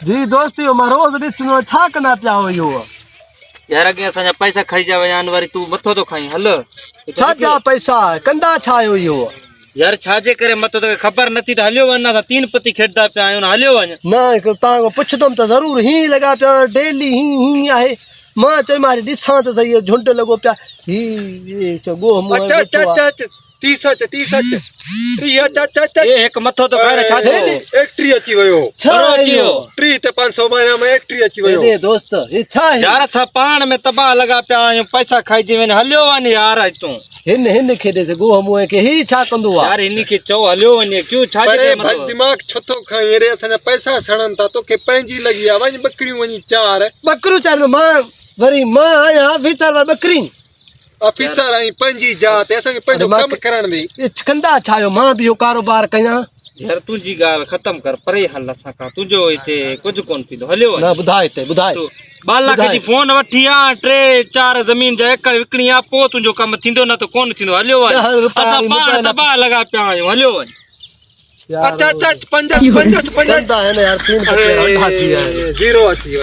जी दोस्त यो मां रोज ॾिसंदो छा कंदा पिया हो इहो यार अॻे असांजा पैसा खाई जा वञान वरी तूं मथो थो खाई हल छा जा पैसा कंदा छा आहियो इहो यार छाजे करे मथो तोखे ख़बर नथी त हलियो वञ त तीन पती खेॾंदा पिया आहियूं हलियो वञ न तव्हां पुछंदुमि त ज़रूरु हीअं लॻा पिया डेली हीअं आहे मां चयोमांसि ॾिसां त सही झुंड लॻो पिया हिकु मथो थो खाए छा एक्ट्री अची वियो टी ते 500 महीना में एक्ट्री अची वियो दोस्त हे छा यार असां पाण में तबाह लॻा पिया आहियूं पैसा खाइजी वञ हलियो वञ यार तूं हिन खे ॾे गोह मुंहं खे ही छा कंदो आहे यार हिन खे चओ हलियो वञे क्यों छा दिमाग़ छो थो खाई अरे असांजा पैसा सड़नि था तोखे पंहिंजी लॻी आहे वञ बकरियूं वञी चार बकरियूं चार मां वरी मां आहियां भीतर बकरी ऑफिसर आई पंहिंजी जात असांखे पंहिंजो कमु करण ॾे कंदा छा आहियो मां बि इहो कारोबार कयां यार तुंहिंजी ॻाल्हि ख़तम कर परे हल असां खां तुंहिंजो हिते कुझु कोन थींदो हलियो वञ न ॿुधाए हिते ॿुधाए 2 लाख जी फोन वठी आ 3-4 ज़मीन जा एकड़ विकणी आ पोइ तुंहिंजो कमु थींदो न त कोन थींदो हलियो वञ असां पाण तबाह लॻा पिया आहियूं हलियो वञ अच्छा 50 यार 3 जीरो अची वियो